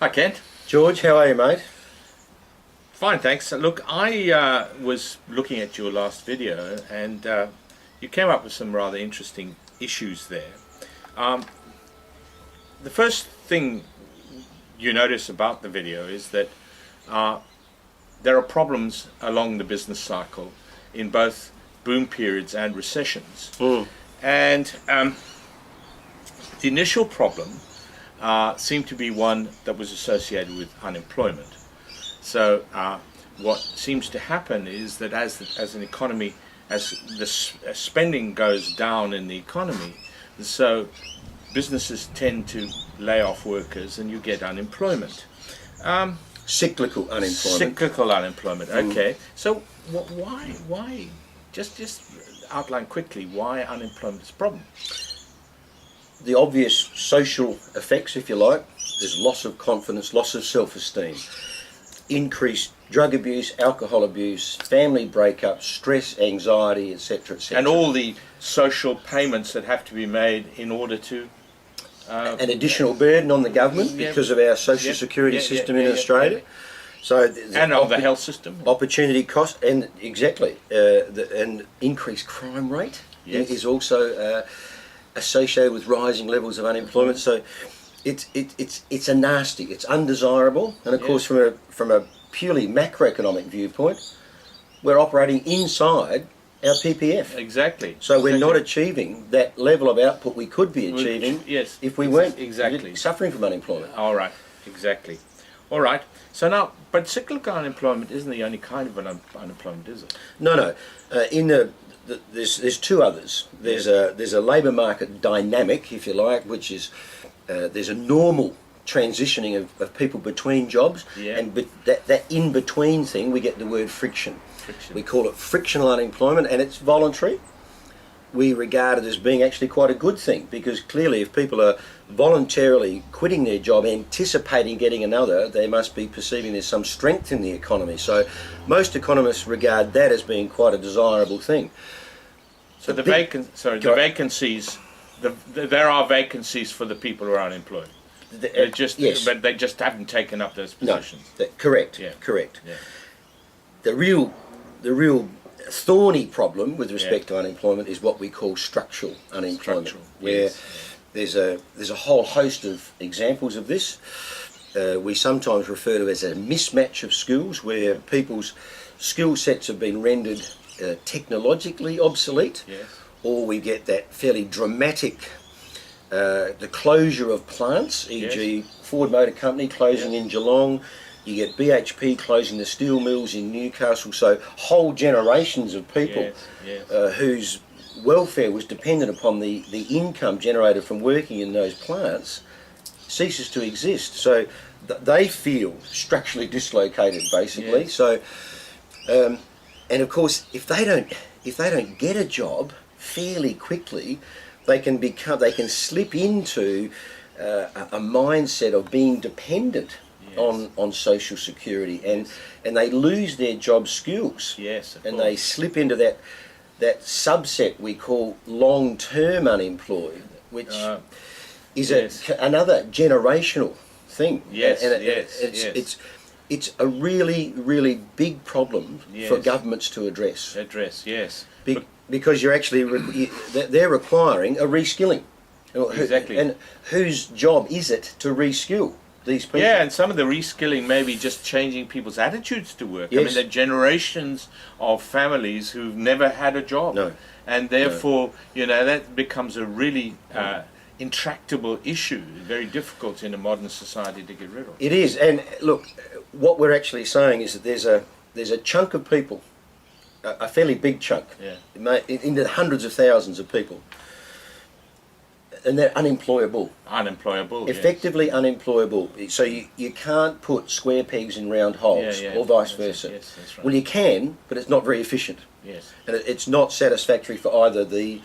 Hi Kent. George, how are you, mate? Fine, thanks. Look, I was looking at your last video and you came up with some rather interesting issues there. The first thing you notice about the video is that there are problems along the business cycle in both boom periods and recessions. And the initial problem seemed to be one that was associated with unemployment. So what seems to happen is that as an economy, as the spending goes down in the economy, so businesses tend to lay off workers and you get unemployment. Cyclical unemployment. Cyclical unemployment, okay. So why, just outline quickly why unemployment is a problem. The obvious social effects, if you like, there's loss of confidence, loss of self-esteem, increased drug abuse, alcohol abuse, family breakups, stress, anxiety, etc., etc. And all the social payments that have to be made in order to... an additional burden on the government because of our social security system in Australia. So and on the health system. Opportunity cost, and exactly, and increased crime rate is also associated with rising levels of unemployment. So it's a nasty, it's undesirable, and of course from a purely macroeconomic viewpoint, we're operating inside our PPF. Exactly. So we're not achieving that level of output we could be achieving if we weren't suffering from unemployment. All right, exactly. All right. So now, but cyclical unemployment isn't the only kind of unemployment, is it? No. There's two others. There's a labour market dynamic, if you like, which is there's a normal transitioning of people between jobs, and that in between thing we get the word friction. We call it frictional unemployment, and it's voluntary. We regard it as being actually quite a good thing, because clearly if people are voluntarily quitting their job anticipating getting another, they must be perceiving there's some strength in the economy. So most economists regard that as being quite a desirable thing. So vacancies, there are vacancies for the people who are unemployed. But they just haven't taken up those positions. No, correct. Yeah. The real thorny problem with respect to unemployment is what we call structural unemployment, where there's a whole host of examples of this. We sometimes refer to as a mismatch of skills, where people's skill sets have been rendered technologically obsolete, or we get that fairly dramatic the closure of plants, e.g. Ford Motor Company closing in Geelong. You get BHP closing the steel mills in Newcastle. So whole generations of people whose welfare was dependent upon the income generated from working in those plants ceases to exist. So they feel structurally dislocated, basically. So, and of course, if they don't get a job fairly quickly, they can slip into a mindset of being dependent on social security, and they lose their job skills. And they slip into that subset we call long-term unemployed, which is another generational thing. It's a really big problem for governments to address. Because you're actually they're requiring a reskilling. Exactly. And whose job is it to reskill these people? Yeah, and some of the reskilling may be just changing people's attitudes to work. I mean, there are generations of families who've never had a job. And therefore, that becomes a really intractable issue, very difficult in a modern society to get rid of. It is, and look, what we're actually saying is that there's a chunk of people, a fairly big chunk, in the hundreds of thousands of people, and they're unemployable. Effectively unemployable. So you can't put square pegs in round holes, or vice versa. That's right. Well, you can, but it's not very efficient. And it's not satisfactory for either the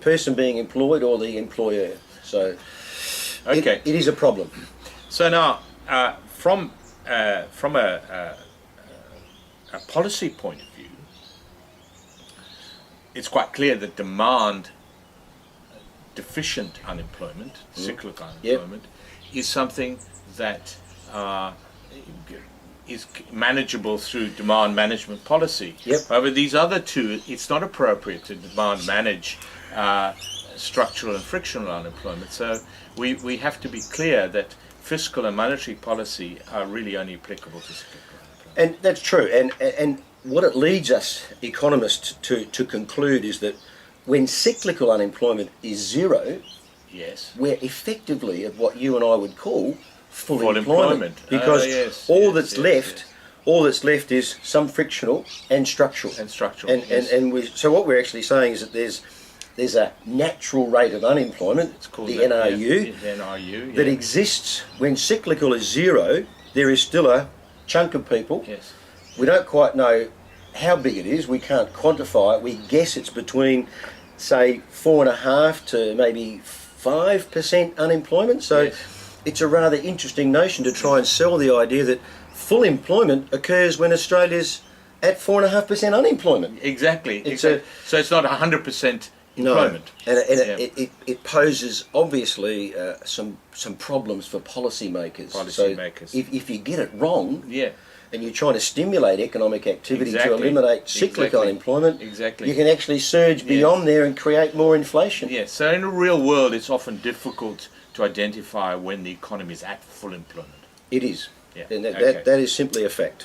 person being employed or the employer. So it is a problem. So now, from a policy point of view, it's quite clear that demand deficient unemployment, cyclical unemployment, is something that is manageable through demand management policy. Yep. However, these other two, it's not appropriate to demand manage structural and frictional unemployment. So we have to be clear that fiscal and monetary policy are really only applicable to cyclical unemployment. And that's true. And what it leads us economists to conclude is that when cyclical unemployment is zero, Yes. we're effectively at what you and I would call full Full employment. employment. Because Yes, all yes, that's yes, left, yes. all that's left is some frictional and structural. And structural. And yes. so what we're actually saying is that there's a natural rate of unemployment, It's called the that, NRU, yeah, the NRU, that yeah. exists when cyclical is zero. There is still a chunk of people. Yes. We don't quite know how big it is. We can't quantify it. We guess it's between, say, 4.5% to maybe 5% unemployment. So Yes. it's a rather interesting notion to try and sell the idea that full employment occurs when Australia's at 4.5% unemployment. Exactly. It's exactly. So it's not 100% employment. No, and Yeah. it poses obviously some problems for policymakers. Policymakers. So if you get it wrong, Yeah. and you're trying to stimulate economic activity Exactly. to eliminate cyclical Exactly. unemployment, Exactly. you can actually surge beyond there and create more inflation. Yes, so in the real world, it's often difficult to identify when the economy is at full employment. It is. Yeah. And Okay. that is simply a fact.